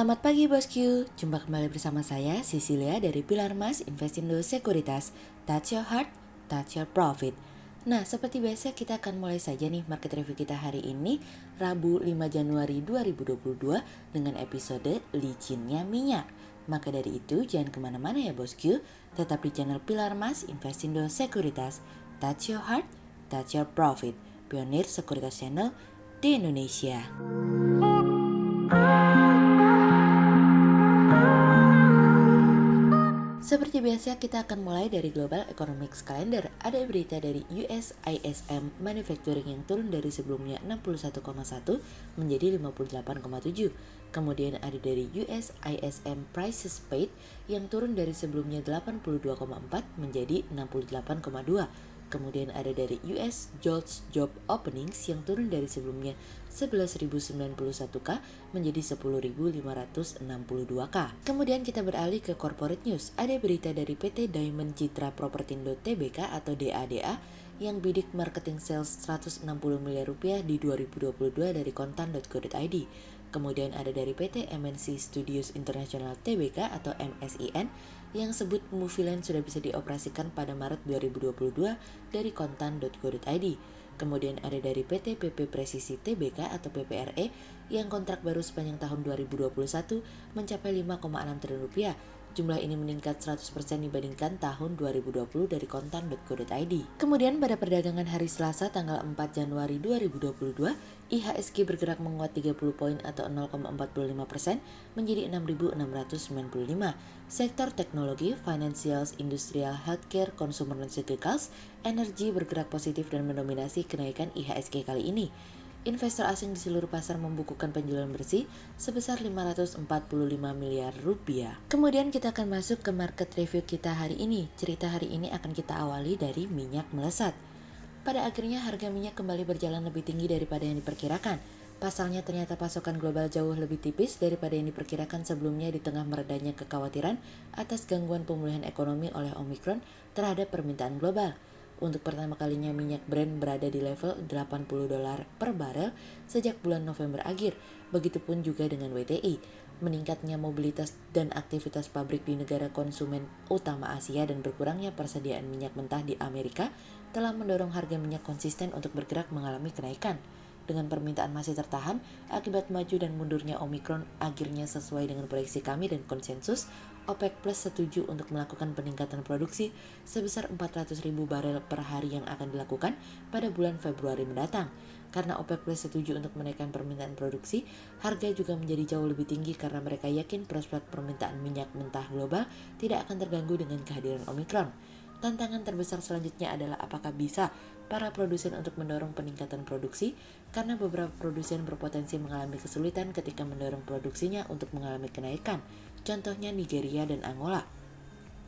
Selamat pagi bosku, jumpa kembali bersama saya Cecilia dari Pilar Mas Investindo Sekuritas. Touch your heart, touch your profit. Nah, seperti biasa kita akan mulai saja nih market review kita hari ini, Rabu 5 Januari 2022 dengan episode licinnya minyak. Maka dari itu jangan kemana-mana ya bosku, tetap di channel Pilar Mas Investindo Sekuritas. Touch your heart, touch your profit. Pionir Sekuritas Channel di Indonesia. Seperti biasa kita akan mulai dari Global Economics Calendar. Ada berita dari US ISM Manufacturing yang turun dari sebelumnya 61,1 menjadi 58,7. Kemudian ada dari US ISM Prices Paid yang turun dari sebelumnya 82,4 menjadi 68,2. Kemudian ada dari US JOLTS Job Openings yang turun dari sebelumnya 11.091K menjadi 10.562K. Kemudian kita beralih ke corporate news. Ada berita dari PT Diamond Citra Propertindo Tbk atau DADA yang bidik marketing sales 160 miliar rupiah di 2022 dari kontan.co.id. Kemudian ada dari PT MNC Studios International Tbk atau MSIN yang sebut Movieland sudah bisa dioperasikan pada Maret 2022 dari kontan.co.id. Kemudian ada dari PT PP Presisi Tbk atau PPRE yang kontrak baru sepanjang tahun 2021 mencapai 5,6 triliun rupiah. Jumlah ini meningkat 100% dibandingkan tahun 2020 dari kontan.co.id. Kemudian pada perdagangan hari Selasa tanggal 4 Januari 2022, IHSG bergerak menguat 30 poin atau 0,45% menjadi 6.695. Sektor teknologi, financials, industrial, healthcare, consumer pharmaceuticals, energi bergerak positif dan mendominasi kenaikan IHSG kali ini. Investor asing di seluruh pasar membukukan penjualan bersih sebesar 545 miliar rupiah. Kemudian kita akan masuk ke market review kita hari ini. Cerita hari ini akan kita awali dari minyak melesat. Pada akhirnya harga minyak kembali berjalan lebih tinggi daripada yang diperkirakan. Pasalnya ternyata pasokan global jauh lebih tipis daripada yang diperkirakan sebelumnya di tengah meredanya kekhawatiran atas gangguan pemulihan ekonomi oleh Omicron terhadap permintaan global. Untuk pertama kalinya minyak Brent berada di level $80 per barel sejak bulan November akhir. Begitupun juga dengan WTI. Meningkatnya mobilitas dan aktivitas pabrik di negara konsumen utama Asia dan berkurangnya persediaan minyak mentah di Amerika telah mendorong harga minyak konsisten untuk bergerak mengalami kenaikan. Dengan permintaan masih tertahan akibat maju dan mundurnya Omicron, akhirnya sesuai dengan proyeksi kami dan konsensus, OPEC Plus setuju untuk melakukan peningkatan produksi sebesar 400.000 barel per hari yang akan dilakukan pada bulan Februari mendatang. Karena OPEC Plus setuju untuk menaikkan permintaan produksi, harga juga menjadi jauh lebih tinggi karena mereka yakin prospek permintaan minyak mentah global tidak akan terganggu dengan kehadiran Omicron. Tantangan terbesar selanjutnya adalah apakah bisa para produsen untuk mendorong peningkatan produksi, karena beberapa produsen berpotensi mengalami kesulitan ketika mendorong produksinya untuk mengalami kenaikan, contohnya Nigeria dan Angola.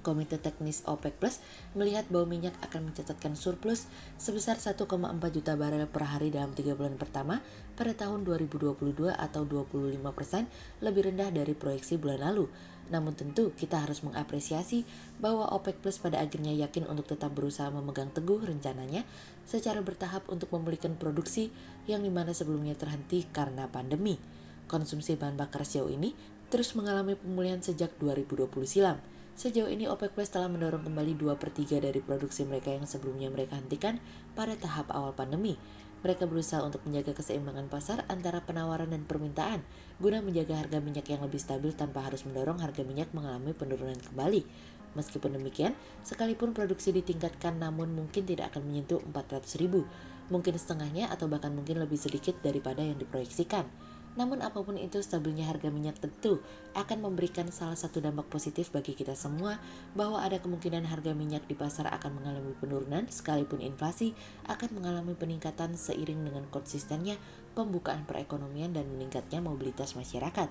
Komite Teknis OPEC Plus melihat bahwa minyak akan mencatatkan surplus sebesar 1,4 juta barel per hari dalam 3 bulan pertama pada tahun 2022 atau 25% lebih rendah dari proyeksi bulan lalu. Namun tentu kita harus mengapresiasi bahwa OPEC Plus pada akhirnya yakin untuk tetap berusaha memegang teguh rencananya secara bertahap untuk memulihkan produksi yang dimana sebelumnya terhenti karena pandemi. Konsumsi bahan bakar sejauh ini terus mengalami pemulihan sejak 2020 silam. Sejauh ini OPEC Plus telah mendorong kembali 2/3 dari produksi mereka yang sebelumnya mereka hentikan pada tahap awal pandemi. Mereka berusaha untuk menjaga keseimbangan pasar antara penawaran dan permintaan, guna menjaga harga minyak yang lebih stabil tanpa harus mendorong harga minyak mengalami penurunan kembali. Meskipun demikian, sekalipun produksi ditingkatkan namun mungkin tidak akan menyentuh 400.000, mungkin setengahnya atau bahkan mungkin lebih sedikit daripada yang diproyeksikan. Namun apapun itu, stabilnya harga minyak tentu akan memberikan salah satu dampak positif bagi kita semua, bahwa ada kemungkinan harga minyak di pasar akan mengalami penurunan sekalipun inflasi akan mengalami peningkatan seiring dengan konsistennya pembukaan perekonomian dan meningkatnya mobilitas masyarakat.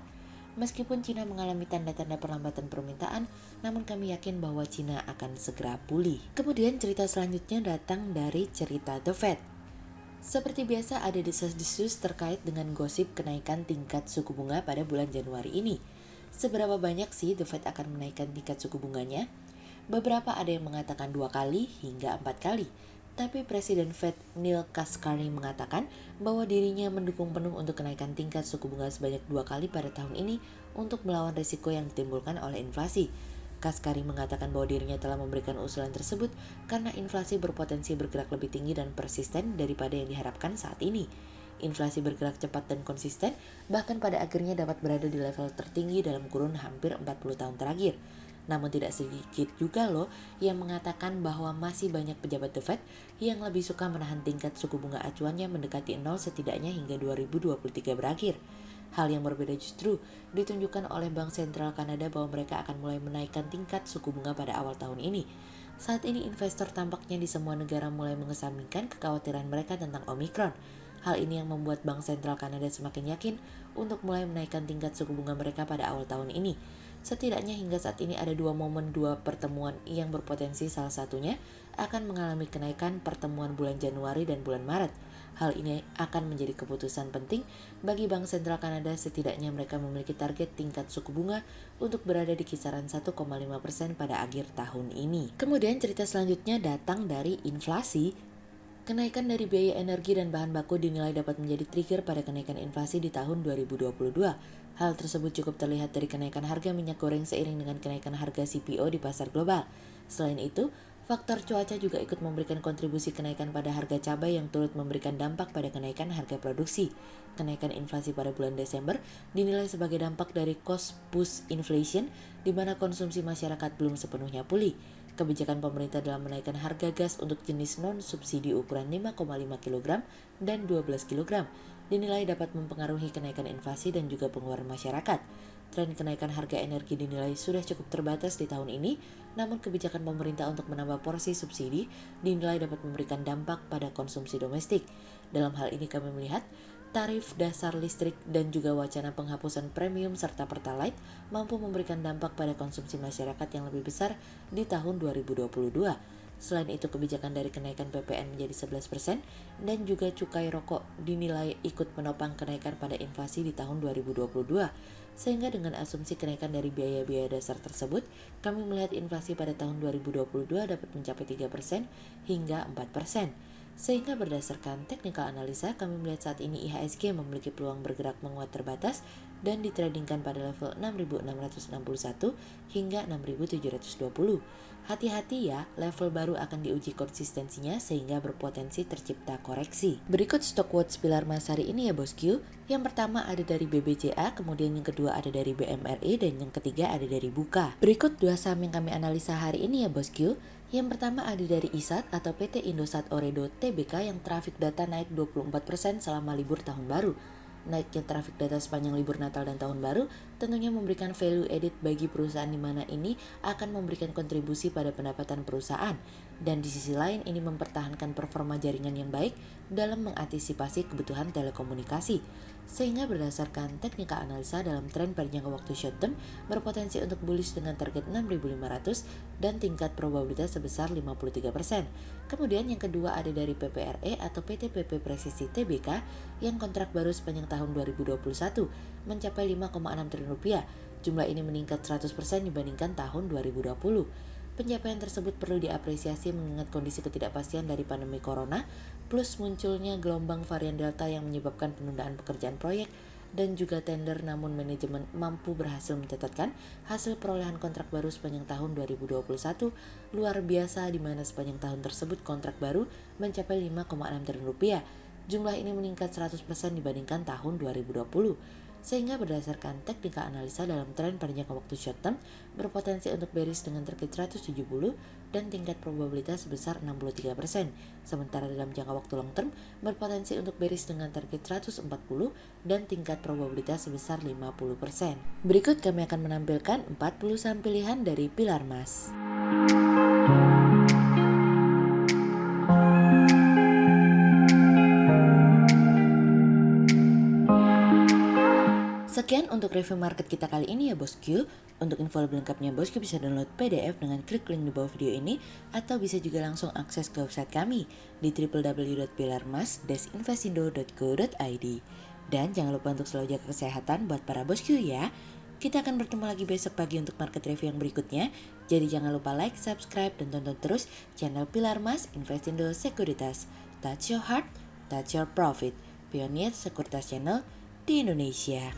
Meskipun Cina mengalami tanda-tanda perlambatan permintaan, namun kami yakin bahwa Cina akan segera pulih. Kemudian cerita selanjutnya datang dari cerita The Fed. Seperti biasa ada desas-desus terkait dengan gosip kenaikan tingkat suku bunga pada bulan Januari ini. Seberapa banyak sih The Fed akan menaikkan tingkat suku bunganya? Beberapa ada yang mengatakan 2 kali hingga 4 kali. Tapi Presiden Fed Neil Kashkari mengatakan bahwa dirinya mendukung penuh untuk kenaikan tingkat suku bunga sebanyak 2 kali pada tahun ini untuk melawan risiko yang ditimbulkan oleh inflasi. Kashkari mengatakan bahwa dirinya telah memberikan usulan tersebut karena inflasi berpotensi bergerak lebih tinggi dan persisten daripada yang diharapkan saat ini. Inflasi bergerak cepat dan konsisten, bahkan pada akhirnya dapat berada di level tertinggi dalam kurun hampir 40 tahun terakhir. Namun tidak sedikit juga loh yang mengatakan bahwa masih banyak pejabat The Fed yang lebih suka menahan tingkat suku bunga acuannya mendekati 0 setidaknya hingga 2023 berakhir. Hal yang berbeda justru ditunjukkan oleh Bank Sentral Kanada bahwa mereka akan mulai menaikkan tingkat suku bunga pada awal tahun ini. Saat ini investor tampaknya di semua negara mulai mengesampingkan kekhawatiran mereka tentang Omicron. Hal ini yang membuat Bank Sentral Kanada semakin yakin untuk mulai menaikkan tingkat suku bunga mereka pada awal tahun ini. Setidaknya hingga saat ini ada dua pertemuan yang berpotensi, salah satunya akan mengalami kenaikan pertemuan bulan Januari dan bulan Maret. Hal ini akan menjadi keputusan penting bagi Bank Sentral Kanada, setidaknya mereka memiliki target tingkat suku bunga untuk berada di kisaran 1,5% pada akhir tahun ini. Kemudian cerita selanjutnya datang dari inflasi. Kenaikan dari biaya energi dan bahan baku dinilai dapat menjadi trigger pada kenaikan inflasi di tahun 2022. Hal tersebut cukup terlihat dari kenaikan harga minyak goreng seiring dengan kenaikan harga CPO di pasar global. Selain itu, faktor cuaca juga ikut memberikan kontribusi kenaikan pada harga cabai yang turut memberikan dampak pada kenaikan harga produksi. Kenaikan inflasi pada bulan Desember dinilai sebagai dampak dari cost push inflation, di mana konsumsi masyarakat belum sepenuhnya pulih. Kebijakan pemerintah dalam menaikkan harga gas untuk jenis non-subsidi ukuran 5,5 kg dan 12 kg dinilai dapat mempengaruhi kenaikan inflasi dan juga pengeluaran masyarakat. Tren kenaikan harga energi dinilai sudah cukup terbatas di tahun ini, namun kebijakan pemerintah untuk menambah porsi subsidi dinilai dapat memberikan dampak pada konsumsi domestik. Dalam hal ini kami melihat tarif dasar listrik dan juga wacana penghapusan premium serta Pertalite mampu memberikan dampak pada konsumsi masyarakat yang lebih besar di tahun 2022. Selain itu, kebijakan dari kenaikan PPN menjadi 11% dan juga cukai rokok dinilai ikut menopang kenaikan pada inflasi di tahun 2022. Sehingga dengan asumsi kenaikan dari biaya-biaya dasar tersebut, kami melihat inflasi pada tahun 2022 dapat mencapai 3% hingga 4%. Sehingga berdasarkan technical analisa, kami melihat saat ini IHSG memiliki peluang bergerak menguat terbatas dan ditradingkan pada level 6.661 hingga 6.720. Hati-hati ya, level baru akan diuji konsistensinya sehingga berpotensi tercipta koreksi. Berikut stock watch pilar Mas hari ini ya bosku. Yang pertama ada dari BBCA, kemudian yang kedua ada dari BMRI, dan yang ketiga ada dari Buka. Berikut dua saham yang kami analisa hari ini ya bosku. Yang pertama ada dari ISAT atau PT Indosat Ooredoo Tbk yang trafik data naik 24% selama libur tahun baru. Naiknya trafik data sepanjang libur Natal dan Tahun Baru tentunya memberikan value added bagi perusahaan, di mana ini akan memberikan kontribusi pada pendapatan perusahaan. Dan di sisi lain ini mempertahankan performa jaringan yang baik dalam mengantisipasi kebutuhan telekomunikasi. Sehingga berdasarkan teknikal analisa dalam tren pada jangka waktu short term berpotensi untuk bullish dengan target 6.500 dan tingkat probabilitas sebesar 53%. Kemudian yang kedua ada dari PPRE atau PT PP Presisi Tbk yang kontrak baru sepanjang tahun 2021 mencapai 5,6 triliun rupiah. Jumlah ini meningkat 100% dibandingkan tahun 2020. Pencapaian tersebut perlu diapresiasi mengingat kondisi ketidakpastian dari pandemi corona plus munculnya gelombang varian Delta yang menyebabkan penundaan pekerjaan proyek dan juga tender, namun manajemen mampu berhasil mencatatkan hasil perolehan kontrak baru sepanjang tahun 2021 luar biasa, di mana sepanjang tahun tersebut kontrak baru mencapai 5,6 triliun rupiah. Jumlah ini meningkat 100% dibandingkan tahun 2020. Sehingga berdasarkan teknikal analisa dalam tren pada jangka waktu short term berpotensi untuk bearish dengan target 170 dan tingkat probabilitas sebesar 63%. Sementara dalam jangka waktu long term berpotensi untuk bearish dengan target 140 dan tingkat probabilitas sebesar 50%. Berikut kami akan menampilkan 40 saham pilihan dari pilar Mas. Sekian untuk review market kita kali ini ya bosku. Untuk info lebih lengkapnya bosku bisa download PDF dengan klik link di bawah video ini, atau bisa juga langsung akses ke website kami di www.pilarmas-investindo.co.id. Dan jangan lupa untuk selalu jaga kesehatan buat para bosku ya. Kita akan bertemu lagi besok pagi untuk market review yang berikutnya. Jadi jangan lupa like, subscribe, dan tonton terus channel Pilar Mas Investindo Sekuritas. Touch your heart, touch your profit. Pionir Sekuritas Channel di Indonesia.